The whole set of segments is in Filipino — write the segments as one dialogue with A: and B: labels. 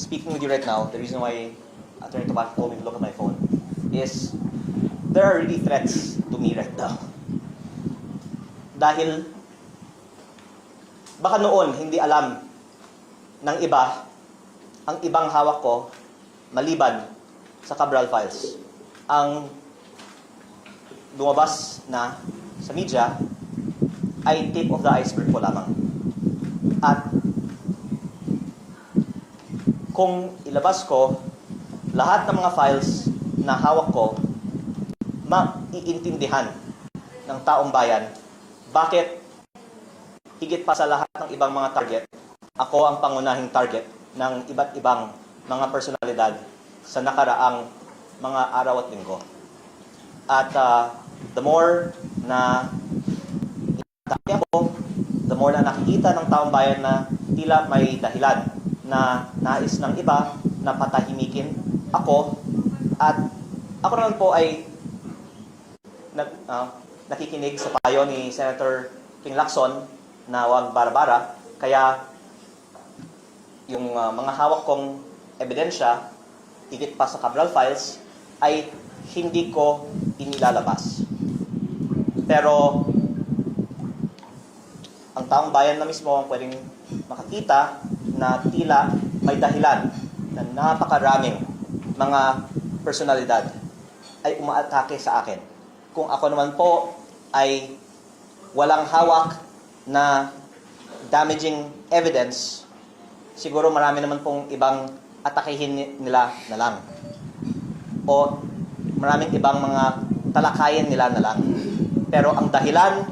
A: speaking with you right now, the reason why Attorney Topacio told me to look at my phone is there are really threats to me right now. Dahil baka noon hindi alam ng iba ang ibang hawak ko maliban sa Cabral Files. Ang lumabas na sa media ay tip of the iceberg po lamang. At kung ilabas ko lahat ng mga files na hawak ko, maiintindihan ng taong bayan bakit higit pa sa lahat ng ibang mga target, ako ang pangunahing target ng iba't ibang mga personalidad sa nakaraang mga araw at linggo. At the more na inatake ako, the more na nakikita ng taong bayan na tila may dahilan na nais ng iba na patahimikin ako, at ako naman po ay nakikinig sa payo ni Senator Ping Lacson na wag bara-bara, kaya yung mga hawak kong ebidensya, higit pa sa Cabral Files, ay hindi ko inilalabas. Pero ang taong bayan na mismo ang pwedeng makakita na tila may dahilan na napakaraming mga personalidad ay umaatake sa akin. Kung ako naman po ay walang hawak na damaging evidence, siguro marami naman pong ibang atakihin nila na lang. O maraming ibang mga talakayin nila na lang. Pero ang dahilan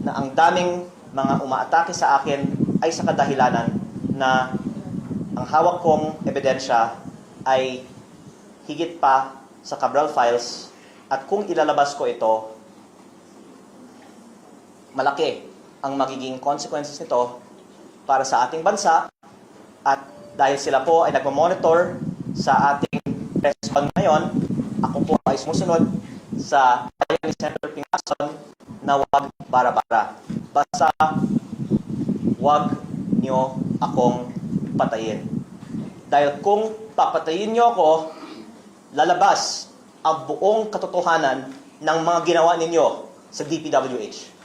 A: na ang daming mga umaatake sa akin ay sa kadahilanan na ang hawak kong ebidensya ay higit pa sa Cabral Files, at kung ilalabas ko ito, malaki ang magiging consequences nito para sa ating bansa, at dahil sila po ay nagmamonitor sa ating response ngayon, ako po ay sumusunod sa payo ni Senator Ping Lacson na wag bara-bara. Basta wag nyo akong patayin. Dahil kung papatayin nyo ako, lalabas ang buong katotohanan ng mga ginawa ninyo sa DPWH.